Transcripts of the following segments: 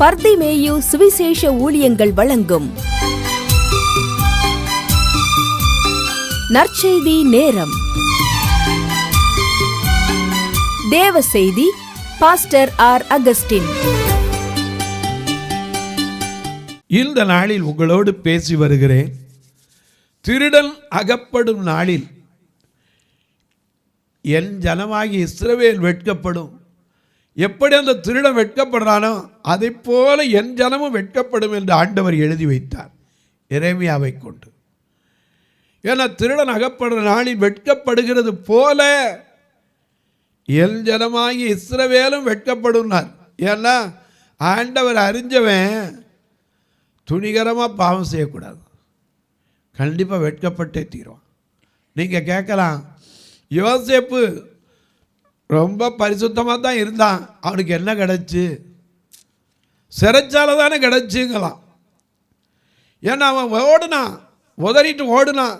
பர்திமேயு சுவிசேஷ ஊழியங்கள் வழங்கும் நற்செய்தி நேரம். தேவ செய்தி பாஸ்டர் ஆர். அகஸ்டின். இந்த நாளில் உங்களோடு பேசி வருகிறேன். திருடன் அகப்படும் நாளில் என் ஜனமாகி இஸ்ரவேல் வெட்கப்படும். எப்படி அந்த திருடன் வெட்கப்படுறானோ அதை போல என் ஜனமும் வெட்கப்படும் என்று ஆண்டவர் எழுதி வைத்தார் எரேமியாவை கொண்டு. ஏன்னா திருடன் அகப்படுற நாளில் வெட்கப்படுகிறது போல என் ஜனமாகி இஸ்ரவேலும் வெட்கப்படும்னார். ஏன்னா ஆண்டவர் அறிஞ்சவன் துணிகரமாக பாவம் செய்யக்கூடாது, கண்டிப்பாக வெட்கப்பட்டே தீருவான். நீங்கள் கேட்கலாம், யோசேப்பு ரொம்ப பரிசுத்தமாக தான் இருந்தான், அவனுக்கு என்ன கிடச்சி? சிறைச்சாலை தானே கிடச்சிங்களாம். ஏன்னா அவன் ஓடுனான், உதறிட்டு ஓடுனான்,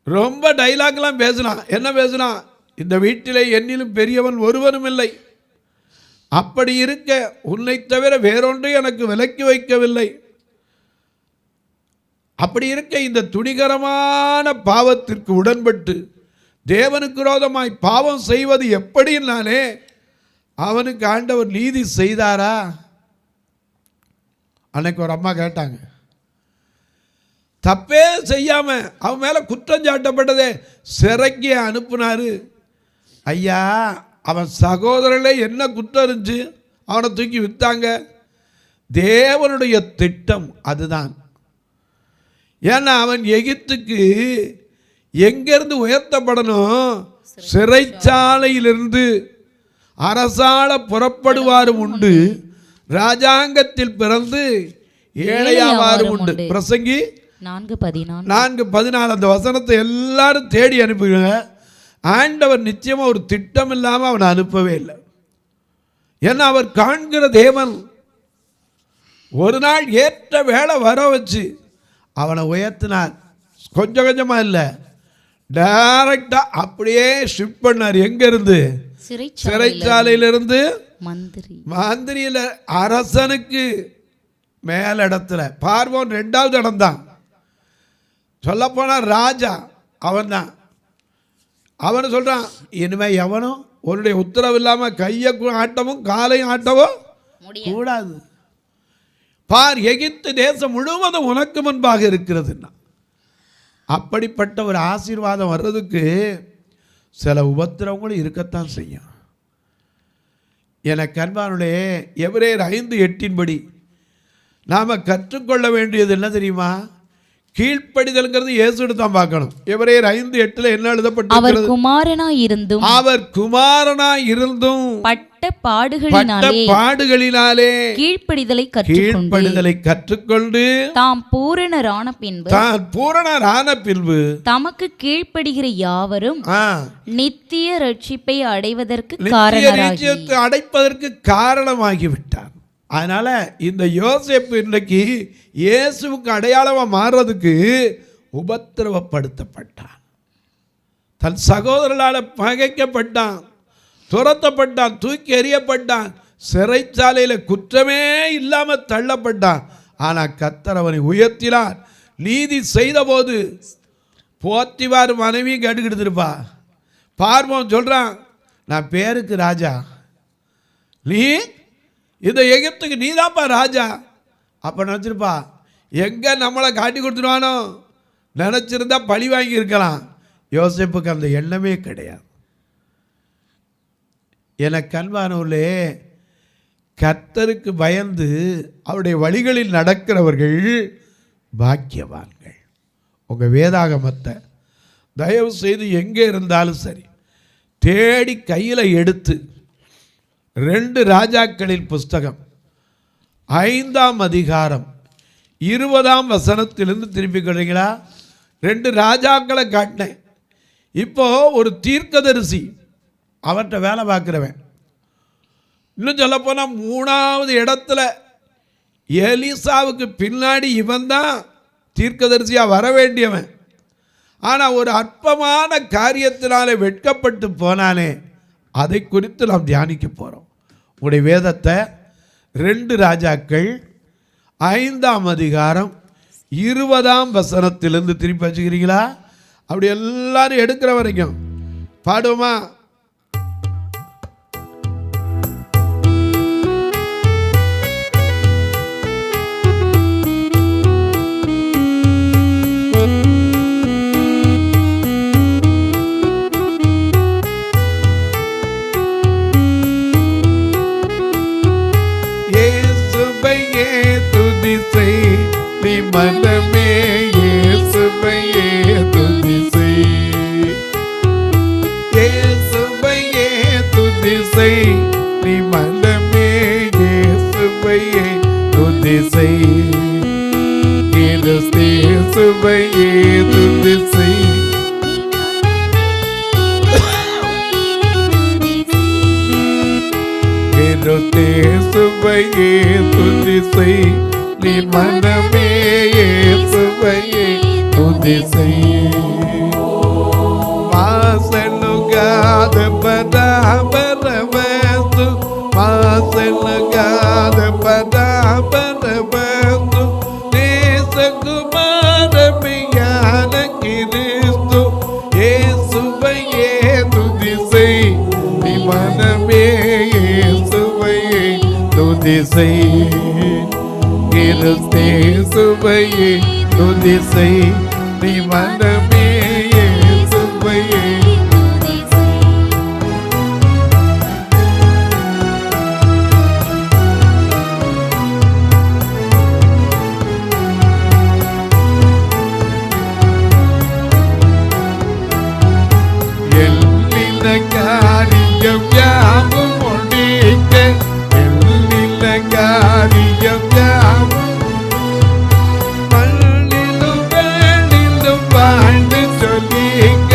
ரொம்ப டைலாக்லாம் பேசினான். என்ன பேசினான்? இந்த வீட்டிலே என்னிலும் பெரியவன் ஒருவனும் இல்லை, அப்படி இருக்க உன்னை தவிர வேறொன்றை எனக்கு விலக்கி வைக்கவில்லை. அப்படி இருக்க இந்த துணிகரமான பாவத்திற்கு உடன்பட்டு தேவனுக்கு விரோதமாய் பாவம் செய்வது எப்படின்னாலே அவனுக்கு ஆண்டவர் நீதி செய்தாரா? அன்னைக்கு ஒரு அம்மா கேட்டாங்க, தப்பே செய்யாம அவன் மேலே குற்றம் சாட்டப்பட்டதே சிறைக்கு அனுப்புனாரு. ஐயா, அவன் சகோதரர்களே என்ன குற்றம் இருந்துச்சு? அவனை தூக்கி வித்தாங்க. தேவனுடைய திட்டம் அதுதான். ஏன்னா அவன் எகிப்துக்கு எங்கிருந்து உயர்த்தப்படணும்? சிறைச்சாலையிலிருந்து. அரசாள புறப்படுவாரும் உண்டு, ராஜாங்கத்தில் பிறந்து ஏழையாவாரும் உண்டு. பிரசங்கி 4:14 அந்த வசனத்தை எல்லாரும் தேடி அனுப்புகிறாங்க. ஆண்டவர் நிச்சயமாக ஒரு திட்டம் இல்லாமல் அவனை அனுப்பவே இல்லை. ஏன்னா அவர் காண்கிற தேவன். ஒரு நாள் ஏற்ற வேலை வர வச்சு அவனை உயர்த்தினார். கொஞ்சம் கொஞ்சமாக இல்லை, டைரக்டாக அப்படியே ஷிஃப்ட் பண்ணார். எங்கேருந்து? சிறைச்சாலையிலிருந்து மந்திரியில் அரசனுக்கு மேலிடத்துல. பார்வோன் 2வது இடம் தான். சொல்லப்போனால் ராஜா அவன் தான். அவனு சொல்கிறான், இனிமேல் எவனும் உன்னுடைய உத்தரவு இல்லாமல் கையை ஆட்டவும் காலையும் ஆட்டவும் கூடாது. பார், எகிப்து தேசம் முழுவதும் உனக்கு முன்பாக இருக்கிறதுன்னா. அப்படிப்பட்ட ஒரு ஆசீர்வாதம் வர்றதுக்கு சில உபத்திரவங்களும் இருக்கத்தான் செய்யும். எனக்கு அன்பானுடைய எபிரேயர் 5:8 நாம் கற்றுக்கொள்ள வேண்டியது என்ன தெரியுமா? கீழ்ப்படிதல்ங்கிறது இயேசுவோடு தான் பார்க்கணும். எபிரேயர் 5:8 என்ன எழுதப்பட்டிருக்கிறது? அவர் குமாரனாய் இருந்தும் பட்ட பாடுகளினாலே கீழ்ப்படிதலை கற்றுக்கொண்டு தாம் பூரணரான பின்பு தமக்கு கீழ்ப்படுகிற யாவரும் நித்திய ரட்சிப்பை அடைப்பதற்கு காரணமாகிவிட்டார். அதனால இந்த யோசேப்பு இன்றைக்கு இயேசுவுக்கு அடையாளமாக மாறுறதுக்கு உபத்திரவப்படுத்தப்பட்டான். தன் சகோதரர்களால் பகைக்கப்பட்டான், துரத்தப்பட்டான், தூக்கி எறியப்பட்டான், சிறைச்சாலையில் குற்றமே இல்லாமல் தள்ளப்பட்டான். ஆனால் கர்த்தர் அவனை உயர்த்தினார். நீதி செய்த போது போத்திவார் மனைவி கடுக்கிடுத்திருப்பா. பார்வோன் சொல்கிறான், நான் பேருக்கு ராஜா, நீ இந்த எகிப்துக்கு நீதாப்பா ராஜா. அப்போ நினச்சிருப்பா, எங்கே நம்மளை காட்டி கொடுத்துருவானோ நினச்சிருந்தா பழி வாங்கி இருக்கலாம். யோசேப்புக்கு அந்த எண்ணமே கிடையாது. எனக்கு அன்பானவர்களே, கர்த்தருக்கு பயந்து அவருடைய வழிகளில் நடக்கிறவர்கள் பாக்கியவான்கள். உங்கள் வேதாகமத்தை தயவு செய்து எங்கே இருந்தாலும் சரி தேடி கையில் எடுத்து 2 ராஜாக்களின் புஸ்தகம் 5ஆம் அதிகாரம் 20ஆம் வசனத்திலிருந்து திருப்பிக்கிறீங்களா? 2 ராஜாக்களை காட்டினேன். இப்போ ஒரு தீர்க்கதரிசி, அவர்கிட்ட வேலை பார்க்குறவன். இன்னும் சொல்லப்போனால் 3வது இடத்துல எலிசாவுக்கு பின்னாடி இவன் தான் தீர்க்கதரிசியாக வர வேண்டியவன். ஆனால் ஒரு அற்பமான காரியத்தினாலே வெட்கப்பட்டு போனானே, அதை குறித்து நாம் தியானிக்க போகிறோம். உங்களுடைய வேதத்தை 2 ராஜாக்கள் 5ஆம் அதிகாரம் 20ஆம் வசனத்திலிருந்து திருப்பி வச்சுக்கிறீங்களா? அப்படி எல்லாரும் எடுக்கிற வரைக்கும் பாடுமா? இயேசுவையே துதி செய் நீ மனமே, இயேசுவையே துதி செய், இயேசுவையே துதி செய் நீ மனமே, இயேசுவையே துதி செய், இயேசுவையே துதி செய், இயேசுவையே துதி செய் நீ மனமே, இயேசுவையே துதி செய். வாசலுகாத பராபரவஸ்து, வாசலுகாத பராபரவஸ்து, நேசகுமார பியான கிறிஸ்து, இயேசுவையே துதி செய் நீ மனமே, இயேசுவையே துதி செய், இயேசுவையே துதி செய் நீ மனமே, இயேசுவையே துதி செய். எல்லின காரியம் யாவும் முடிக்க, எல்லின காரியம் யாவும் மண்ணிலும் வேணிலும் வாழ்ந்து சொல்லிக்க,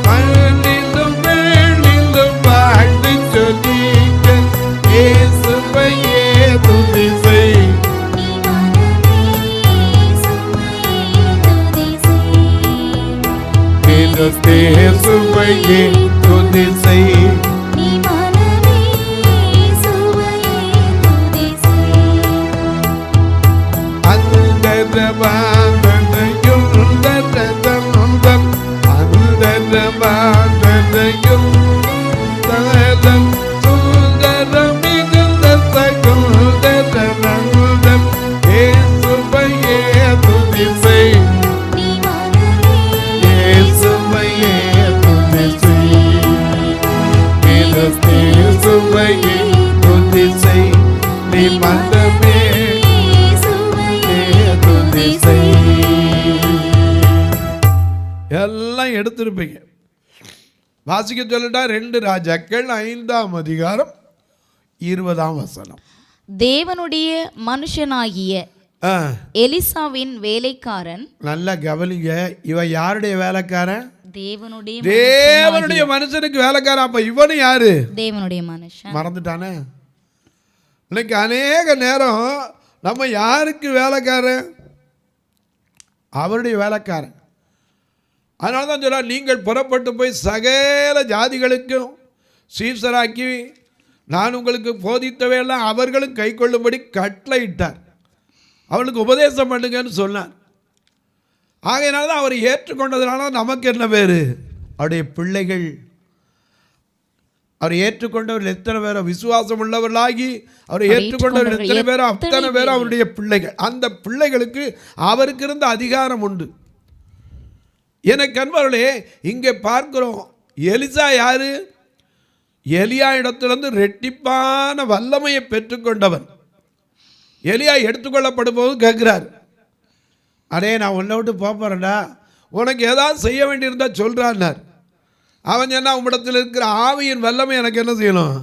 மண்ணிலும் வேணிலும் வாழ்ந்து சொல்லிக்க, இயேசுவையே துதி செய், இயேசுவையே துதி செய், அந்தரவாதனையும் தரதந்தம், அந்தரவாதனையும் தரம் சுந்தரம் மிகுந்த சகுந்தரநந்தம், இயேசுவையே துதி செய், இயேசுவையே துதி செய், இயேசுவையே துதி செய் நீ மனமே, துதி செய். எல்லாம் எடுத்திருப்பீங்க. வாசிக்க சொல்லட்டா? 2 ராஜாக்கள் 5ஆம் அதிகாரம் 20ஆம் வசனம். தேவனுடைய மனுஷனாகிய எலிசாவின் வேலைக்காரன். நல்ல கவனிங்க, இவ யாருடைய வேலைக்காரன்? தேவனுடைய மனுஷனுக்கு வேலைக்காரன். அப்ப இவனு யாரு? தேவனுடைய மனுஷன். மறந்துட்டானே. இன்னைக்கு அநேக நேரம் நம்ம யாருக்கு வேலைக்காரன்? அவருடைய வேலைக்காரன். அதனால தான் சொல்ல, நீங்கள் புறப்பட்டு போய் சகல ஜாதிகளுக்கும் சீசராக்கி நான் உங்களுக்கு போதித்தவையெல்லாம் அவர்களும் கை கொள்ளும்படி கட்டளையிட்டார், அவளுக்கு உபதேசம் பண்ணுங்கன்னு சொன்னார். ஆகையினால தான் அவர் ஏற்றுக்கொண்டதுனால நமக்கு என்ன பேர்? அவருடைய பிள்ளைகள். அவர் ஏற்றுக்கொண்டவர்கள் எத்தனை பேரோ, விசுவாசம் உள்ளவர்களாகி அவரை ஏற்றுக்கொண்டவர்கள் எத்தனை பேரோ, அத்தனை பேரும் அவருடைய பிள்ளைகள். அந்த பிள்ளைகளுக்கு அவருக்கு இருந்த அதிகாரம் உண்டு. எனக்கு அன்பர்களே, இங்கே பார்க்கிறோம், எலிசா யாரு? எலியா இடத்திலிருந்து ரெட்டிப்பான வல்லமையை பெற்றுக்கொண்டவன். எலியா எடுத்துக்கொள்ளப்படும் போது கேட்கிறார், அடே நான் உன்னை விட்டு போறேன்டா, உனக்கு ஏதாவது செய்ய வேண்டியிருந்தா சொல்றான்னார். அவன் சொன்னா, உம்மிடத்தில் இருக்கிற ஆவியின் வல்லமை எனக்கு என்ன செய்யணும்?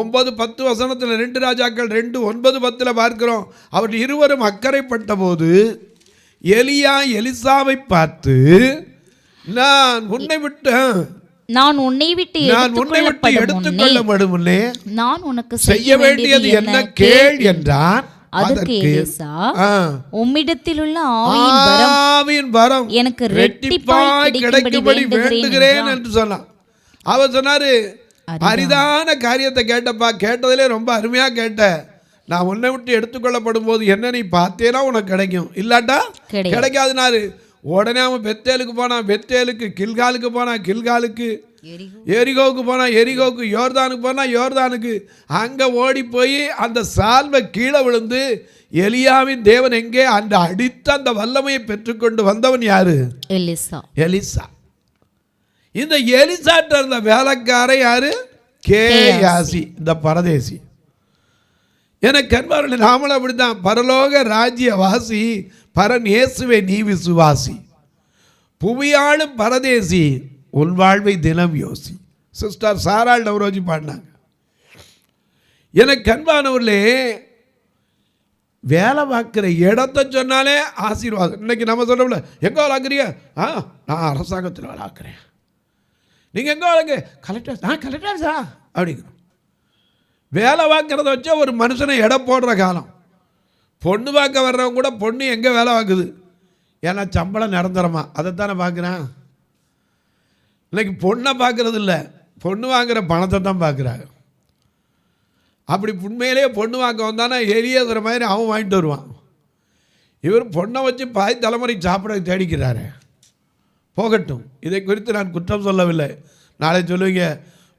9-10 வசனத்தில் 2 ராஜாக்கள் 2:9-10 பார்க்கிறோம். அவர் இருவரும் அக்கறைப்பட்ட போது எலியா எலிசாவை பார்த்து, நான் உன்னை விட்டு எடுத்துக்கொள்ளப்படும் முன்னே நான் உனக்கு செய்ய வேண்டியது என்ன கேள் என்றான். அதற்கு எலிசா, உம்மிடத்தில் உள்ள ஆவியின் வரம் எனக்கு ரெட்டிப்பாய் கிடைக்கும்படி வேண்டுகிறேன் என்று சொன்னான். அவர் சொன்னாரு, அரிதான காரியத்தை கேட்டப்பா, கேட்டதிலே ரொம்ப அருமையா கேட்ட, நான் உன்னை விட்டு எடுத்துக்கொள்ளப்படும் போது என்ன நீ பார்த்தேனா உனக்கு கிடைக்கும், இல்லாட்டா கிடைக்காதுனாரு. உடனே அவன் பெத்தேலுக்கு போனான், பெத்தேலுக்கு கில்காலுக்கு போனான், கில்காலுக்கு எரிகோவுக்கு போனான், எரிகோவுக்கு யோர்தானுக்கு போனான், யோர்தானுக்கு அங்கே ஓடி போய் அந்த சால்வை கீழே விழுந்து எலியாவின் தேவன் எங்கே அந்த அடித்த அந்த வல்லமையை பெற்றுக்கொண்டு வந்தவன் யாரு? எலிசா. இந்த எலிசாட்ட இருந்த வேலைக்காரன் யாரு? கேயாசி, இந்த பரதேசி. எனக்கு அன்பார்களே, நாமளும் அப்படித்தான். பரலோக ராஜ்ய வாசி பரன் இயேசுவை நீ விசுவாசி, புவியாளும் பரதேசி உன் வாழ்வை தினம் யோசி. சிஸ்டர் சாராள் நவரோஜி பாடினாங்க. எனக்கு அன்பானவர்களே, வேலை பார்க்குற இடத்த சொன்னாலே ஆசீர்வாதம். இன்னைக்கு நம்ம சொல்கிறோம்ல, எங்கே வளர்க்குறீங்க? நான் அரசாங்கத்தில் வளர்க்குறேன். நீங்கள் எங்கே வளர்க்கு? கலெக்டர். கலெக்டர் சார் அப்படிங்கிறோம். வேலை பார்க்குறத வச்சா ஒரு மனுஷனை எடை போடுற காலம். பொண்ணு பார்க்க வர்றவங்க கூட பொண்ணு எங்கே வேலை பார்க்குது, ஏன்னா சம்பளம் நிரந்தரமா, அதைத்தானே பார்க்குறேன். இன்னைக்கு பொண்ணை பார்க்குறது இல்லை, பொண்ணு வாங்குகிற பணத்தை தான் பார்க்குறாங்க. அப்படி உண்மையிலேயே பொண்ணு வாங்க வந்தானா எரியதுற மாதிரி அவன் வாங்கிட்டு வருவான். இவர் பொண்ணை வச்சு பாய் தலைமுறை சாப்பிட தேடிக்கிறாரு. போகட்டும், இதை குறித்து நான் குற்றம் சொல்லவில்லை. நாளை சொல்லுவீங்க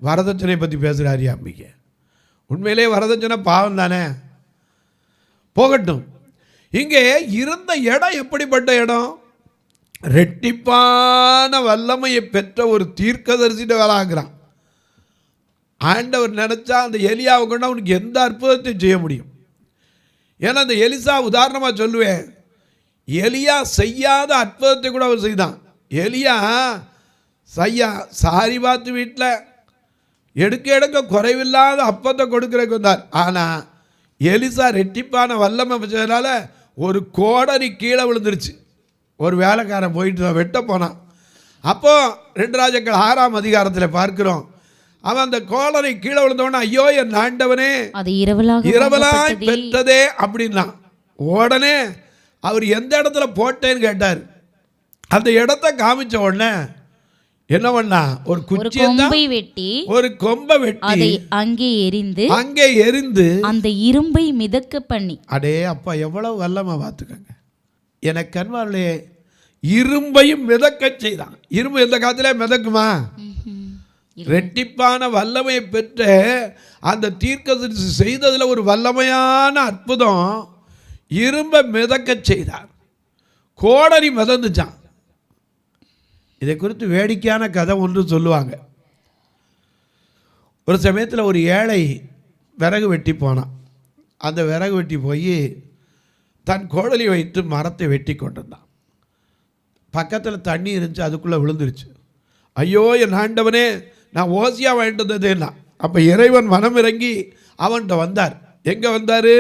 வரதட்சணை பற்றி பேசுகிறாரு அம்பிக்க. உண்மையிலே வரதட்சணை பாவம் தானே. போகட்டும். இங்கே இருந்த இடம் எப்படிப்பட்ட இடம்? ரெட்டிப்பான வல்லமையை பெற்ற ஒரு தீர்க்கதரிசிட்ட வேலை ஆகிறான். ஆண்டவர் நினச்சா அந்த எலியாவை கொண்டு அவனுக்கு எந்த அற்புதத்தையும் செய்ய முடியும். ஏன்னா அந்த எலிசா உதாரணமாக சொல்லுவேன், எலியா செய்யாத அற்புதத்தை கூட அவர் செய்தான். எலியா சாரிபாத்து வீட்டில் எடுக்க குறைவில்லாத அப்பத்தை கொடுக்குறதுக்கு வந்தார். ஆனால் எலிசா ரெட்டிப்பான வல்லமை வச்சதுனால ஒரு கோடரி கீழே விழுந்துருச்சு. ஒரு வேலைக்காரன் போயிட்டு தான் வெட்ட போனான். அப்போது 2 ராஜாக்கள் 6ஆம் அதிகாரத்தில் பார்க்கிறோம், அவன் அந்த கோளரை கீழே விழுந்தவன, ஐயோ என் ஆண்டவனே அது இரவலாய் பெற்றதே அப்படின்னா. உடனே அவர் எந்த இடத்துல போட்டேன்னு கேட்டார். அந்த இடத்த காமிச்ச உடனே என்ன பண்ணா, ஒரு குச்சியை வெட்டி ஒரு கொம்பை வெட்டி அங்கே எரிந்து அந்த இரும்பை மிதக்க பண்ணி. அடே அப்பா, எவ்வளவு வல்லமா பார்த்துக்கங்க. எனக்கு அன்பார்களே, இரும்பையும் மிதக்க செய்தான். இரும்பு எந்த காலத்திலே மிதக்குமா? ரெட்டிப்பான வல்லமையை பெற்ற அந்த தீர்க்கதரிசி செய்ததில் ஒரு வல்லமையான அற்புதம், இரும்பை மிதக்க செய்தார். கோடரி மிதந்துச்சான். இதை குறித்து வேடிக்கையான கதை ஒன்று சொல்லுவாங்க. ஒரு சமயத்தில் ஒரு ஏழை விறகு வெட்டி போனான். அந்த விறகு வெட்டி போய் தன் கோடலி வைத்து மரத்தை வெட்டி கொண்டிருந்தான். பக்கத்தில் தண்ணி இருந்துச்சு, அதுக்குள்ளே விழுந்துருச்சு. ஐயோ என் ஆண்டவனே, நான் ஓசியாக வாங்கிட்டு வந்ததுன்னா. அப்போ இறைவன் மனம் இறங்கி அவன்கிட்ட வந்தார். எங்கே வந்தார்?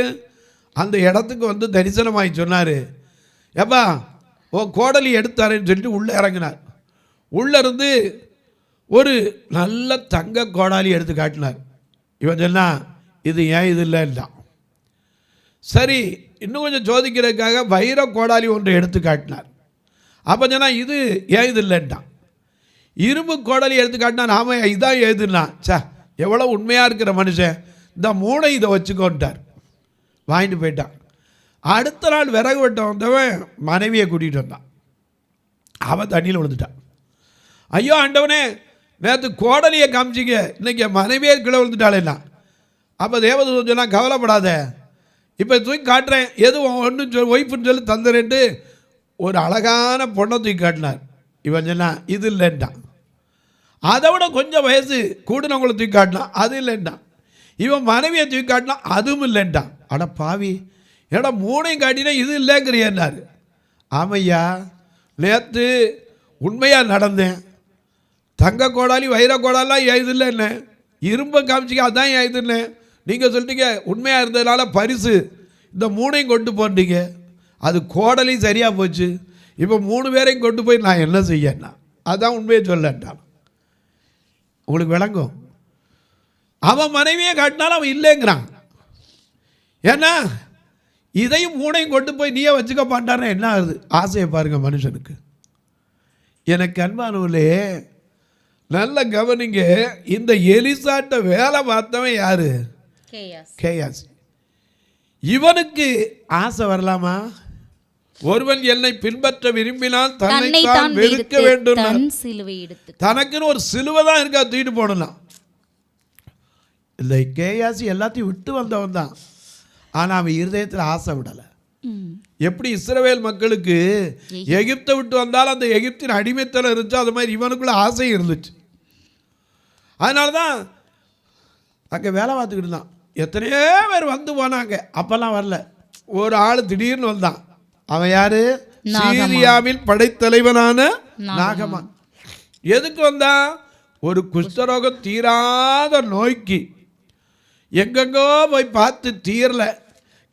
அந்த இடத்துக்கு வந்து தரிசனமாகி சொன்னார், ஏப்பா ஓ கோடலி எடுத்தாரேன்னு சொல்லிட்டு உள்ளே இறங்கினார். உள்ளே இருந்து ஒரு நல்ல தங்க கோடாலி எடுத்து காட்டினார். இவன் சொன்னா, இது ஏன் இது இல்லைன்னா. சரி, இன்னும் கொஞ்சம் சோதிக்கிறதுக்காக வைர கோடாலி ஒன்றை எடுத்து காட்டினார். அப்போ சொன்னால், இது ஏன் இது இல்லைன்ட்டான். இரும்பு கோடலி எடுத்து காட்டினா, நாம இதான் எழுதுனா, சா எவ்வளோ உண்மையாக இருக்கிற மனுஷன், இந்த 3 இதை வச்சுக்கோன்ட்டார். வாங்கிட்டு போயிட்டான். அடுத்த நாள் விறகு வெட்ட வந்தவன் மனைவியை கூட்டிகிட்டு வந்தான். அவன் தண்ணியில் விழுந்துட்டான். ஐயோ ஆண்டவனே, நேற்று கோடலியை காமிச்சிங்க, இன்றைக்கி மனைவியே கீழே விழுந்துட்டாளேன்னா. அப்போ தேவதூதன் சொன்னால், கவலைப்படாத, இப்போ தூக்கி காட்டுறேன், எதுவும் ஒன்றும் ஒய்ஃபுன்னு சொல்லி தந்துறேன்ட்டு ஒரு அழகான பொண்ணை தூக்கி காட்டினார். இவன் சொன்னான், இது இல்லைன்ட்டான். அதை விட கொஞ்சம் வயசு கூடுனவங்களை தூக்கி காட்டினான், அது இல்லைன்ட்டான். இவன் மனைவியை தூக்கி காட்டினான், அதுவும் இல்லைன்ட்டான். அட பாவி, ஏடா 3ஐயும் காட்டினா இது இல்லைங்கிறியார். ஆமையா, நேற்று உண்மையாக நடந்தேன். தங்க கோடாலி வைர கோடாலாம் ஏன் இது இல்லைன்னு, இரும்பை காமிச்சிக்க அதான் ஏன் இது இல்லை. நீங்கள் சொல்லிட்டீங்க உண்மையாக இருந்ததுனால பரிசு இந்த 3ஐயும் கொண்டு போட்டீங்க, அது கோடலி சரியாக போச்சு. இப்போ 3 பேரையும் கொண்டு போய் நான் என்ன செய்யன்னா, அதான் உண்மையை சொல்லட்டான். உங்களுக்கு விளங்கும். அவன் மனைவியை காட்டினாலும் அவன் இல்லைங்கிறான். ஏன்னா இதையும் 3ஐயும் கொண்டு போய் நீயே வச்சுக்க மாட்டான்னா என்ன ஆகுது? ஆசையை பாருங்க மனுஷனுக்கு. எனக்கு அன்பானவர்களே, நல்ல கவனிங்க. இந்த எலிசாட்ட வேலை பார்த்தவன் யாரு? கேயாசி. இவனுக்கு ஆசை வரலாமா? ஒருவன் என்னை பின்பற்ற விரும்பினால் தன்னைத்தான் வெறுக்க வேண்டும். தனக்குன்னு ஒரு சிலுவை தான் இருக்கா, தூக்கிட்டு போடலாம். இந்த கேயாசி எல்லாத்தையும் விட்டு வந்தவன் தான். ஆனால் அவன் இருதயத்தில் ஆசை விடலை. எப்படி இஸ்ரவேல் மக்களுக்கு எகிப்தை விட்டு வந்தாலும் அந்த எகிப்தின் அடிமைத்தனம் இருந்துச்சோ அது மாதிரி இவனுக்குள்ள ஆசை இருந்துச்சு. அதனால தான் அங்கே வேலை பார்த்துக்கிட்டு இருந்தான். எத்தனையோ பேர் வந்து போனாங்க, அப்பெல்லாம் வரல. ஒரு ஆள் திடீர்னு வந்தான். அவன் யாரு? சீரியாவின் படைத்தலைவனான நாகமான். எதுக்கு வந்தான்? ஒரு குஷ்டரோகம் தீராத நோய்க்கு எங்கெங்கோ போய் பார்த்து தீரல.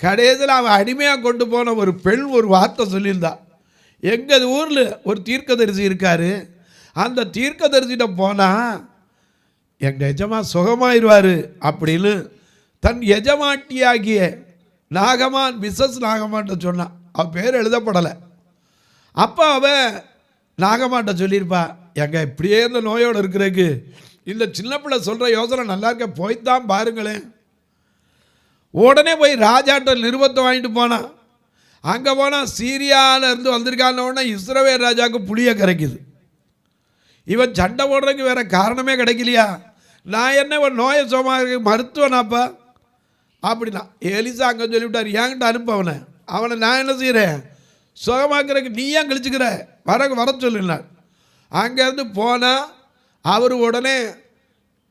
கடைசியில் அவன் அடிமையாக கொண்டு போன ஒரு பெண் ஒரு வார்த்தை சொல்லியிருந்தான். எங்கள் ஊரில் ஒரு தீர்க்கதரிசி இருக்கார், அந்த தீர்க்கதரிசிட்ட போனால் எங்கள் எஜமா சுகமாயிருவார் அப்படின்னு தன் எஜமாட்டியாகிய நாகமான் மிஸ்ஸஸ் நாகமான்ட்ட சொன்னான். அவன் பேர் எழுதப்படலை. அப்போ அவன் நாகமான்ட்ட சொல்லியிருப்பா, எங்கள் இப்படியே இந்த நோயோடு இருக்கிறதுக்கு இந்த சின்ன பிள்ளை சொல்கிற யோசனை நல்லா இருக்க, போய்த்தான் பாருங்களேன். உடனே போய் ராஜாட்ட நிருபத்தை வாங்கிட்டு போனான். அங்கே போனால் சீரியாவிலேருந்து வந்திருக்கான இஸ்ரவேல் ராஜாவுக்கு புளிய கரைக்குது. இவன் சண்டை போடுறதுக்கு வேறு காரணமே கிடைக்கலையா? நான் என்ன ஒரு நோயை சுகமாக மருத்துவனாப்பா அப்படின்னா எலிசா அங்கே சொல்லிவிட்டார், என்கிட்ட அனுப்ப அவனை நான் என்ன செய்கிறேன், சுகமாக்குறதுக்கு நீ ஏன் கழிச்சுக்கிற, வர சொல்லினார். அங்கேருந்து போனால் அவர் உடனே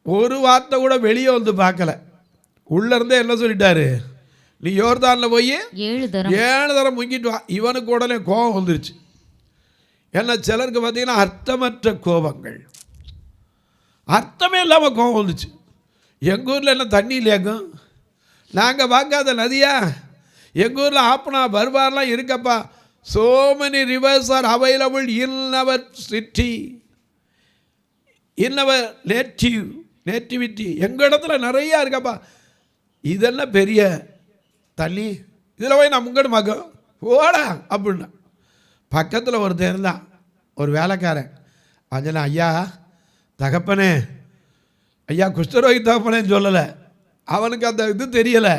ஒரு வார்த்தை கூட வெளியே வந்து பார்க்கல. உள்ளேருந்தே என்ன சொல்லிட்டாரு, நீ யோர்தானில் போய் 7 தரம் முங்கிட்டு வா. இவனுக்கு உடனே கோபம் வந்துருச்சு. ஏன்னா சிலருக்கு பார்த்தீங்கன்னா அர்த்தமற்ற கோபங்கள், அர்த்தமே இல்லாமல் கோபம் வந்துச்சு. எங்கள் ஊரில் என்ன தண்ணி இல்லையாக்கும், நாங்கள் பார்க்காத நதியா? எங்கள் ஊரில் ஆப்பனா பர்பார்லாம் இருக்கப்பா. so many rivers are available in our city, in our nativity. எங்கள் இடத்துல நிறையா இருக்கப்பா. இதெல்லாம் பெரிய தண்ணி, இதில் போய் நான் முங்கடு மகம் ஓடா அப்படின்னா. பக்கத்தில் ஒருத்தர் இருந்தான், ஒரு வேலைக்காரன். அஞ்சனா, ஐயா தகப்பனே, ஐயா குஷ்டரோகி தகப்பனேன்னு சொல்லலை. அவனுக்கு அந்த இது தெரியலை.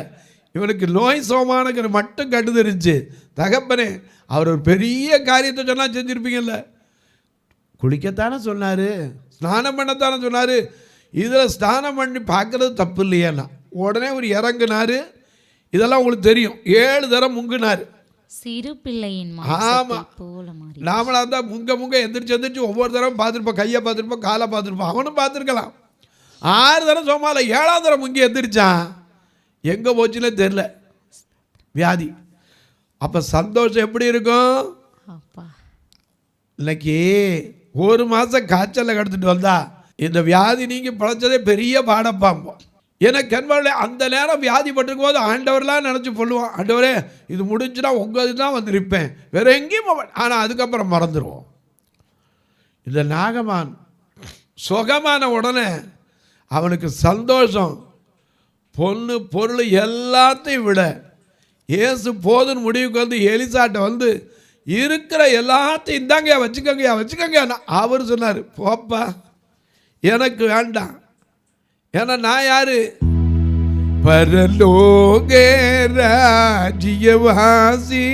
இவனுக்கு நோய் சோமானுங்கிற மட்டும் கண்டு தெரிஞ்சு, தகப்பனே அவர் ஒரு பெரிய காரியத்தை சொன்னால் செஞ்சுருப்பீங்கல்ல. குளிக்கத்தானே சொன்னார், ஸ்நானம் பண்ணத்தானே சொன்னார். இதில் ஸ்நானம் பண்ணி பார்க்குறது தப்பு இல்லையாண்ணா. உடனே ஒரு இறங்குனார். இதெல்லாம் உங்களுக்கு தெரியும், 7 தரம் முங்குனார். சிறு பிள்ளையின் ஆமாம், நாமளாக இருந்தால் முங்க எந்திரிச்சு ஒவ்வொரு தரம் பார்த்துருப்போம். கையை பார்த்துருப்போம், காலை பார்த்துருப்போம். அவனும் பார்த்துருக்கலாம். 6 தரம் சோமால 7ஆவது தரம் முங்கி எந்திரிச்சான். எங்கே போச்சுன்னே தெரில வியாதி. அப்போ சந்தோஷம் எப்படி இருக்கும்? இன்னைக்கு 1 மாதம் காய்ச்சலில் கடத்திட்டு வந்தா இந்த வியாதி நீங்கள் பழச்சதே பெரிய பாடப்பாம்போம். எனக்கு என்பவர்களே, அந்த நேரம் வியாதிப்பட்டிருக்கும் போது ஆண்டவர்லாம் நினச்சி சொல்லுவான், ஆண்டவரே இது முடிஞ்சுன்னா உங்கள் இதுதான் வந்து நிற்பேன், வேறு எங்கேயும் போவேன். ஆனால் அதுக்கப்புறம் மறந்துடுவோம். இந்த நாகமான் சுகமான உடனே அவனுக்கு சந்தோஷம். பொண்ணு பொருள் எல்லாத்தையும் விட இயேசு போதுன்னு முடிவுக்கு வந்து எலிசாட்ட வந்து இருக்கிற எல்லாத்தையும் இந்தாங்கயா வச்சுக்கோங்கயா. அவர் சொன்னார், போப்பா எனக்கு வேண்டாம். ஏன்னா நான் யாரு? பரலோக ராஜ்யவாசி,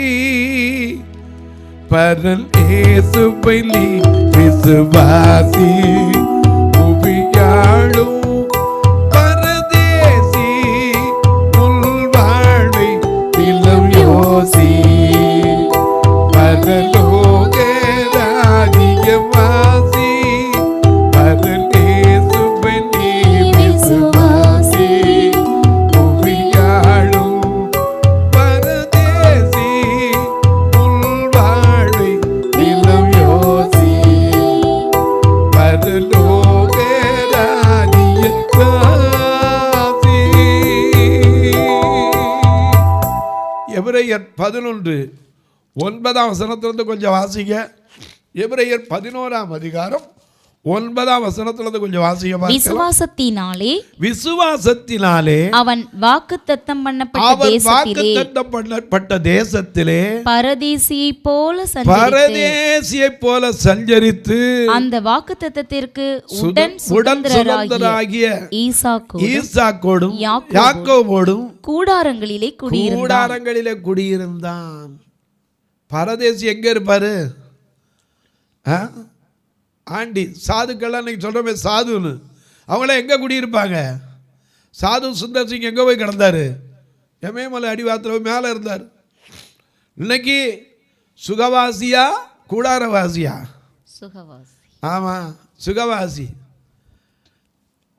பரல் இயேசுவை நீ விசுவாசி, உபியாளும் பரதேசி, உள்வாழ்வை நிலம் யோசி. பரலோக ராஜ்யவாசி, பரல் இயேசுவை நீ விசுவாசி, உபியாளும் பரதேசி, உள்வாழ்வை நிலம் யோசி. பரலோக ராஜ்யவாசி. எபிரேயர் 11:9 கொஞ்சம் வாசிங்க. எபிரேயர் 11 அதிகாரம் 9ஆம் வசனத்துல இருந்து கொஞ்சம் வாசிக்க. விசுவாசத்தினாலே அவன் வாக்குத்தத்தம் பண்ணப்பட்ட தேசத்திலே பரதேசியைப் போல சஞ்சரித்து அந்த வாக்குத்தத்தத்திற்கு உடன் சுதந்திரராகிய ஈசாக்கோடும் யாக்கோபோடும் கூடாரங்களிலே குடியிருந்தான். பரதேசி எங்க இருப்பாரு? ஆண்டி சாதுக்கெல்லாம் இன்னைக்கு சொல்கிறோமே சாதுன்னு, அவங்களாம் எங்கே குடியிருப்பாங்க? சாது சுந்தர் சிங் எங்கே போய் கிடந்தார்? எமயமலை அடிவாரத்தில் மேலே இருந்தார். இன்னைக்கு சுகவாசியா கூடாரவாசியா? சுகவாசி. ஆமாம், சுகவாசி.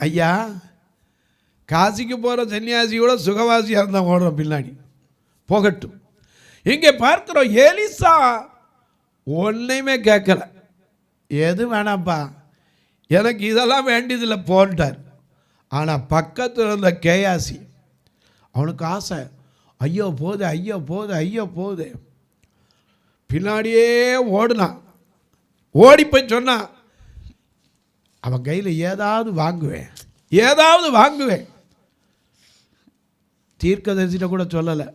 ஐயா, காசிக்கு போகிற சன்னியாசியோட சுகவாசியாக இருந்தால் ஓடுறோம் பின்னாடி, போகட்டும். இங்கே பார்க்குறோம், எலிசா ஒன்றையுமே கேட்கல. எது வேணாம்ப்பா, எனக்கு இதெல்லாம் வேண்டியதில்லை போன்ட்டார். ஆனால் பக்கத்தில் இருந்த கேயாசி, அவனுக்கு ஆசை, ஐயோ போகுது, ஐயோ போகுது, ஐயோ போகுது. பின்னாடியே ஓடுனான். ஓடி போய் சொன்னான், அவன் கையில் ஏதாவது வாங்குவேன். தீர்க்கதரிசிட்ட கூட சொல்லலை,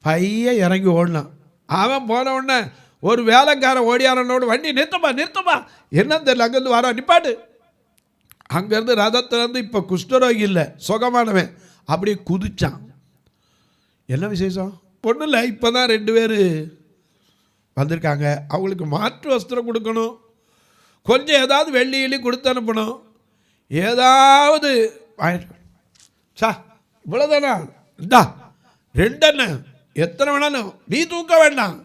பையன் இறங்கி ஓடினான். அவன் போன உடனே ஒரு வேலைக்காரன் ஓடியாரனோடு, வண்டி நிறுத்தமா என்ன தெரியல, அங்கேருந்து வர நிப்பாட்டு. அங்கேருந்து ரதத்திலேருந்து இப்போ குஷ்டரோகி இல்லை, சுகமானவன், அப்படியே குதிச்சான். என்ன விசேஷம்? ஒன்றும் இல்லை, இப்போ தான் 2 பேர் வந்திருக்காங்க, அவங்களுக்கு மாற்று வஸ்திரம் கொடுக்கணும், கொஞ்சம் ஏதாவது வெள்ளி கொடுத்து அனுப்பணும், ஏதாவது சா இவ்வளோதானா, இந்தா 2 அண்ணா, எத்தனை வேணாலும் நீ தூக்க வேண்டாம்,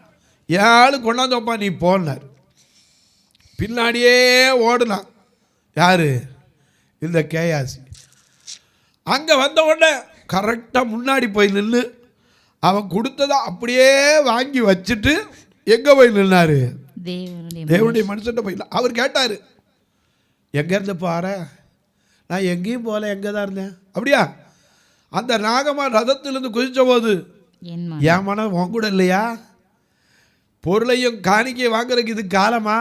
ஏழு கொண்டாந்து வைப்பா நீ போனார். பின்னாடியே ஓடுனான். யார்? இந்த கேயாசி. அங்கே வந்த உடனே கரெக்டாக முன்னாடி போய் நின்று அவன் கொடுத்ததை அப்படியே வாங்கி வச்சுட்டு எங்கே போய் நின்னார்? தேவனுடைய மனுஷன்ட்ட போய். அவர் கேட்டார், எங்கேருந்து பார? நான் எங்கேயும் போகல, எங்கே தான் இருந்தேன். அப்படியா? அந்த நாகமா ரதத்திலிருந்து குதித்த போது என் மனம் உன் கூட இல்லையா? பொருளையும் காணிக்கை வாங்குறதுக்கு இது காலமா?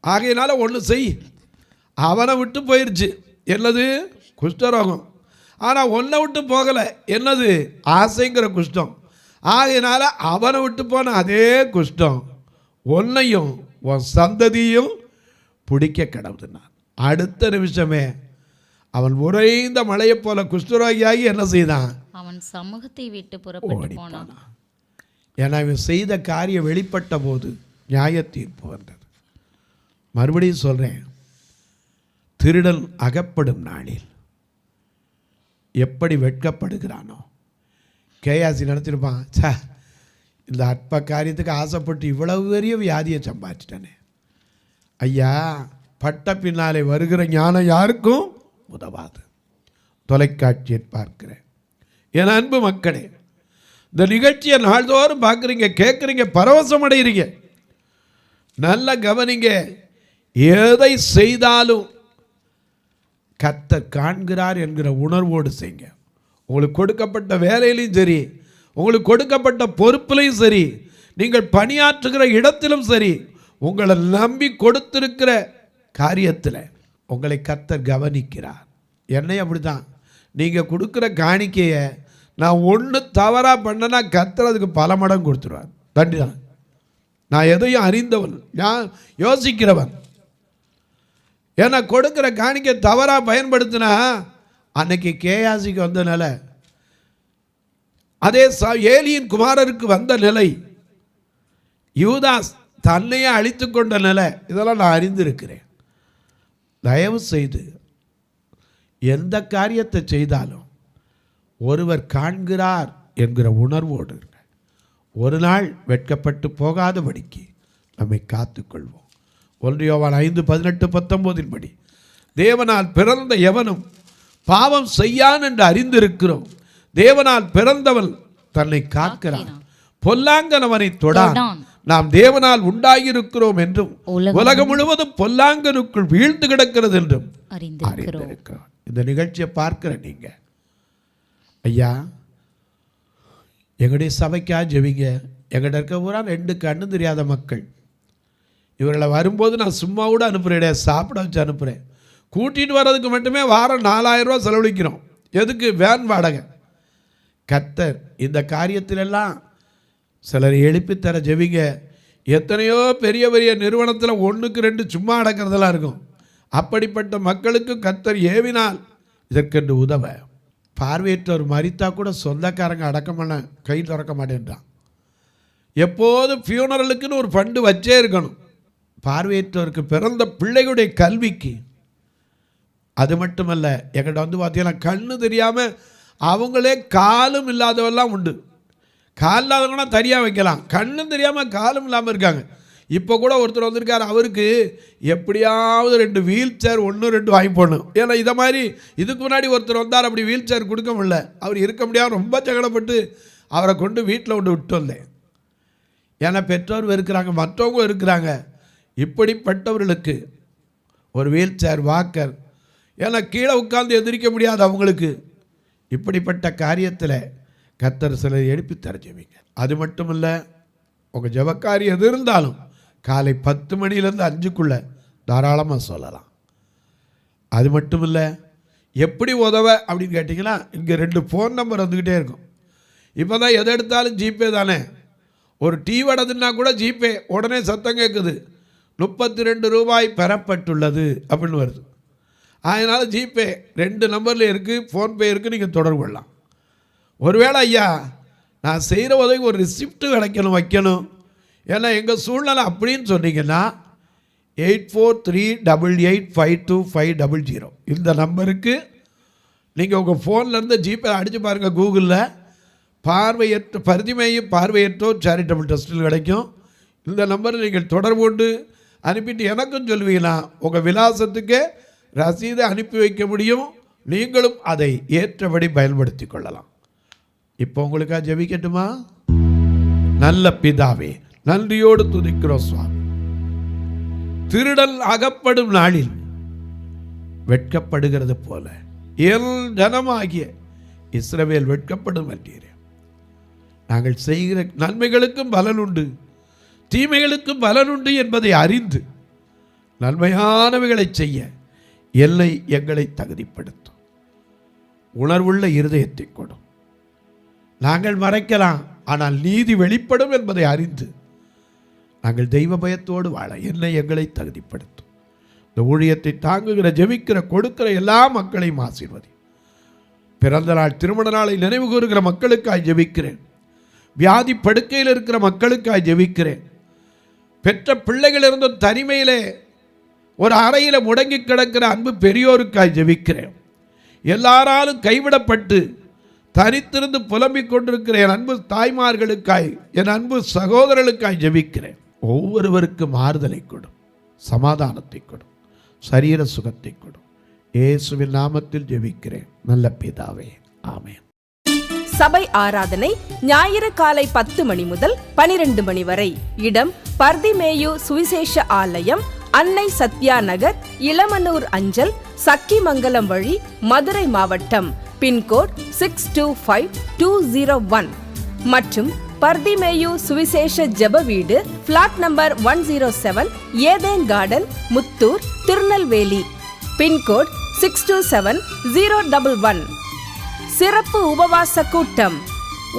ஆகையினால ஒன்று செய். அவனை விட்டு போயிடுச்சு, என்னது? குஷ்டரோகம். ஆனால் ஒன்றை விட்டு போகலை, என்னது? ஆசைங்கிற குஷ்டம். ஆகையினால அவனை விட்டு போன அதே குஷ்டம் ஒன்னையும் உன் சந்ததியும் பிடிக்க கிடவுதுன்னா, அடுத்த நிமிஷமே அவன் உறைந்த மழையை போல குஷ்டரோகியாகி என்ன செய்தான்? அவன் சமூகத்தை விட்டு புறப்பட்டு போனான். ஏன்னா இவன் செய்த காரியம் வெளிப்பட்ட போது நியாய தீர்ப்பு வந்தது. மறுபடியும் சொல்கிறேன், திருடன் அகப்படும் நாளில் எப்படி வெட்கப்படுகிறானோ, கேயாசி நடத்திருப்பான், சே இந்த அற்ப காரியத்துக்கு ஆசைப்பட்டு இவ்வளவு பெரிய வியாதியை சம்பாதிச்சிட்டானே. ஐயா, பட்ட பின்னாலே வருகிற ஞானம் யாருக்கும் உதவாது. தொலைக்காட்சியை பார்க்கிறேன் என் அன்பு மக்களே, இந்த நிகழ்ச்சியை நாள்தோறும் பார்க்குறீங்க, கேட்குறீங்க, பரவசம் அடைகிறீங்க. நல்ல கவனிங்க, எதை செய்தாலும் கர்த்தர் காண்கிறார் என்கிற உணர்வோடு செய்யுங்க. உங்களுக்கு கொடுக்கப்பட்ட வேலையிலையும் சரி, உங்களுக்கு கொடுக்கப்பட்ட பொறுப்பிலையும் சரி, நீங்கள் பணியாற்றுகிற இடத்திலும் சரி, உங்களை நம்பி கொடுத்திருக்கிற காரியத்தில் உங்களை கர்த்தர் கவனிக்கிறார். என்னை அப்படி தான், நீங்கள் கொடுக்குற காணிக்கையை நான் ஒன்று தவறாக பண்ணனா கர்த்தர் அதுக்கு பல மடங்கு கொடுத்துருவார். தண்டி தான். நான் எதையும் அறிந்தவன், நான் யோசிக்கிறவன். ஏன்னா கொடுக்குற காணிக்கை தவறாக பயன்படுத்தினா அன்னைக்கு கேயாசிக்கு வந்த நிலை, அதே ஏலியின் குமாரருக்கு வந்த நிலை, யூதாஸ் தன்னையே அழித்து கொண்ட நிலை, இதெல்லாம் நான் அறிந்திருக்கிறேன். தயவு செய்து எந்த காரியத்தை செய்தாலும் ஒருவர் காண்கிறார் என்கிற உணர்வோடு ஒரு நாள் வெட்கப்பட்டு போகாதபடிக்கு நம்மை காத்துக்கொள்வோம். 1 யோவான் 5:18-19 படி, தேவனால் பிறந்த எவனும் பாவம் செய்யான் என்று அறிந்திருக்கிறோம். தேவனால் பிறந்தவன் தன்னை காக்கிறான், பொல்லாங்கனவனை தொடான். நாம் தேவனால் உண்டாகியிருக்கிறோம் என்றும் உலகம் முழுவதும் பொல்லாங்கனுக்குள் வீழ்ந்து கிடக்கிறது என்றும் அறிந்திருக்கிறோம். இந்த நிகழ்ச்சியை பார்க்கிற நீங்க, ஐயா எங்களுடைய சபைக்கா ஜெபிங்க. எங்கிட்ட இருக்க பூரா 2 கண்ணு தெரியாத மக்கள், இவர்களை வரும்போது நான் சும்மா கூட அனுப்புகிறேன், சாப்பிட வச்சு அனுப்புகிறேன். கூட்டிகிட்டு வர்றதுக்கு மட்டுமே வாரம் 4000 ரூபா செலவழிக்கிறோம். எதுக்கு? வேன் வாடகை. கர்த்தர் இந்த காரியத்திலெல்லாம் சிலர் எழுப்பித்தர ஜெபிங்க. எத்தனையோ பெரிய பெரிய நிறுவனத்தில் 1க்கு 2 சும்மா அடக்கிறதெல்லாம் இருக்கும். அப்படிப்பட்ட மக்களுக்கு கர்த்தர் ஏவினால் இதற்கென்று உதவ. பார்வையற்றவர் மரித்தா கூட சொந்தக்காரங்க அடக்கம் பண்ண கை திறக்க மாட்டேன்றான். எப்போதும் ஃபியூனரலுக்குன்னு ஒரு ஃபண்டு வச்சே இருக்கணும். பார்வையற்றவருக்கு பிறந்த பிள்ளைகளுடைய கல்விக்கு. அது மட்டுமல்ல, எங்கிட்ட வந்து பார்த்தீங்கன்னா கண்ணு தெரியாமல் அவங்களே காலும் இல்லாதவெல்லாம் உண்டு. கால் இல்லாதவங்கன்னா தனியாக வைக்கலாம், கண்ணும் தெரியாமல் காலும் இல்லாமல் இருக்காங்க. இப்போ கூட ஒருத்தர் வந்திருக்கார், அவருக்கு எப்படியாவது 2 வீல் சேர் 1 2 வாங்கி போடணும். ஏன்னா இதை மாதிரி இதுக்கு முன்னாடி ஒருத்தர் வந்தார், அப்படி வீல் சேர் கொடுக்க முடியல. அவர் இருக்க முடியாமல் ரொம்ப சங்கடப்பட்டு அவரை கொண்டு வீட்டில் கொண்டு விட்டு வந்தேன். ஏன்னா பெற்றோர் இருக்கிறாங்க, மற்றவங்க இருக்கிறாங்க. இப்படிப்பட்டவர்களுக்கு ஒரு வீல் சேர், வாக்கர், ஏன்னா கீழே உட்கார்ந்து எந்திரிக்க முடியாது அவங்களுக்கு. இப்படிப்பட்ட காரியத்தில் கர்த்தர் சிலர் எழுப்பி தர ஜெபிங்க. அது மட்டும் இல்லை, உங்கள் ஜெபக்காரி எது இருந்தாலும் காலை 10 மணிலேருந்து 5க்குள்ளே தாராளமாக சொல்லலாம். அது மட்டும் இல்லை, எப்படி உதவ அப்படின்னு கேட்டிங்கன்னா இங்கே 2 ஃபோன் நம்பர் வந்துக்கிட்டே இருக்கும். இப்போ தான் எதை எடுத்தாலும் ஜிபே தானே. ஒரு டீ வடதுன்னா கூட ஜிபே, உடனே சத்தம் கேட்குது, 32 ரூபாய் பெறப்பட்டுள்ளது அப்படின்னு வருது. அதனால் ஜிபே 2 நம்பரில் இருக்குது, ஃபோன்பே இருக்குது, நீங்கள் தொடர்பு கொள்ளலாம். ஒருவேளை ஐயா நான் செய்கிற உதவிக்கு ஒரு ரிசிப்ட் கிடைக்கணும், வைக்கணும், ஏன்னா எங்கள் சூழ்நிலை அப்படின்னு சொன்னீங்கன்னா 8438852500 இந்த நம்பருக்கு நீங்கள் உங்கள் ஃபோன்லேருந்து ஜிபே அடித்து பாருங்கள். கூகுளில் பார்வையற்ற பரிதிமேயும் பார்வையற்றோர் சேரிட்டபிள் ட்ரஸ்ட்டில் கிடைக்கும். இந்த நம்பரில் நீங்கள் தொடர்பு கொண்டு அனுப்பிட்டு எனக்கும் சொல்லுவீங்கன்னா உங்கள் விலாசத்துக்கு ரசீதை அனுப்பி வைக்க முடியும். நீங்களும் அதை ஏற்றபடி பயன்படுத்தி கொள்ளலாம். இப்போ உங்களுக்காக ஜெபிக்கட்டுமா? நல்ல பிதாவே, நன்றியோடு துதிக்கிறோம் சுவாமி. திருடல் அகப்படும் நாளில் வெட்கப்படுகிறது போல எல் ஜனமாகிய இஸ்ரவேல் வெட்கப்படும் என்றீரே. நாங்கள் செய்கிற நன்மைகளுக்கும் பலன் உண்டு, தீமைகளுக்கும் பலன் உண்டு என்பதை அறிந்து நன்மையானவைகளை செய்ய எல்லை எங்களை தகுதிப்படுத்தும். உணர்வுள்ள இருதயத்தை கொடும். நாங்கள் மறைக்கலாம், ஆனால் நீதி வெளிப்படும் என்பதை அறிந்து நாங்கள் தெய்வ பயத்தோடு வாழ என்னை எங்களை தகுதிப்படுத்தும். இந்த ஊழியத்தை தாங்குகிற, ஜெபிக்கிற, கொடுக்கிற எல்லா மக்களையும் ஆசீர்வதி. பிறந்த நாள், திருமண நாளை நினைவு கூறுகிற மக்களுக்காய் ஜெபிக்கிறேன். வியாதி படுக்கையில் இருக்கிற மக்களுக்காய் ஜெபிக்கிறேன். பெற்ற பிள்ளைகள் இருந்தும் தனிமையிலே ஒரு அறையில் முடங்கி கிடக்கிற அன்பு பெரியோருக்காய் ஜெபிக்கிறேன். எல்லாராலும் கைவிடப்பட்டு தனித்திருந்து புலம்பிக் கொண்டிருக்கிற என் அன்பு தாய்மார்களுக்காய், என் அன்பு சகோதரர்களுக்காய் ஜெபிக்கிறேன். ஒவ்வொருவருக்கும் ஆறுதலை கொடும், சமாதானத்தை கொடும், சரீர சுகத்தை கொடும். இயேசுவின் நாமத்தில் ஜெபிக்கிறேன் நல்ல பிதாவே, ஆமென். சபை ஆராதனை ஞாயிறு காலை 10 மணி முதல் 12 மணி வரை. இடம் பர்திமேயு சுவிசேஷ ஆலயம், அன்னை சத்யா நகர், இளமனூர் அஞ்சல், சக்கிமங்கலம் வழி, மதுரை மாவட்டம். பின்கோட் 625201 மற்றும் பர்திமேயு சுவிசேஷ ஜெப வீடு, flat number 107, Eden garden, Muthur, Tirunelveli. Pincode 627011. சிறப்பு உபவாச கூட்டம்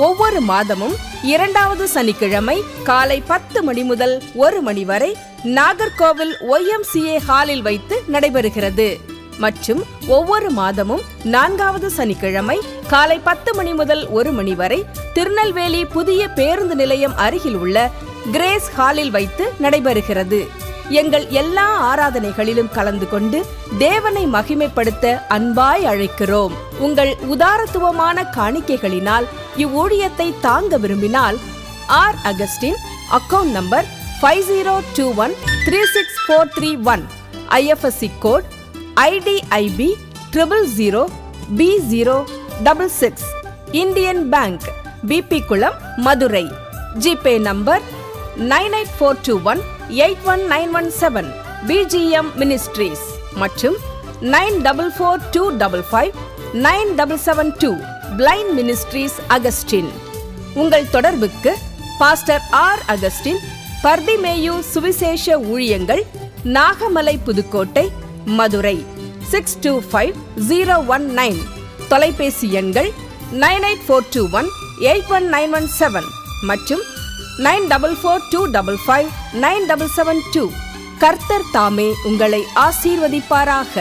ஒவ்வொரு மாதமும் 2வது சனிக்கிழமை காலை 10 மணி முதல் 1 மணி வரை நாகர்கோவில் YMCA ஹாலில் வைத்து நடைபெறுகிறது. மற்றும் ஒவ்வொரு மாதமும் 4வது சனிக்கிழமை காலை 10 மணி முதல் 1 மணி வரை திருநெல்வேலி புதிய பேருந்து நிலையம் அருகில் உள்ள கிரேஸ் ஹாலில் வைத்து நடைபெறுகிறது. எங்கள் எல்லா ஆராதனைகளிலும் கலந்து கொண்டு தேவனை மகிமைப்படுத்த அன்பாய் அழைக்கிறோம். உங்கள் உதாரத்துவமான காணிக்கைகளினால் இவ்வூழியத்தை தாங்க விரும்பினால் R Augustin, account number 5021364331, IFSC code IDIB 000B066, Indian bank, BP Kulam, Madurai. GPay number 9842181917, BGM ministries மற்றும் 9442559772, பிளைண்ட் மினிஸ்ட்ரீஸ், அகஸ்டின். உங்கள் தொடர்புக்கு பாஸ்டர் ஆர் அகஸ்டின், பர்திமேயு சுவிசேஷ ஊழியங்கள், நாகமலை, புதுக்கோட்டை, மதுரை 625019. தொலைபேசி எண்கள் 9842181917 மற்றும் 9442559772. கர்த்தர் தாமே உங்களை ஆசீர்வதிப்பாராக.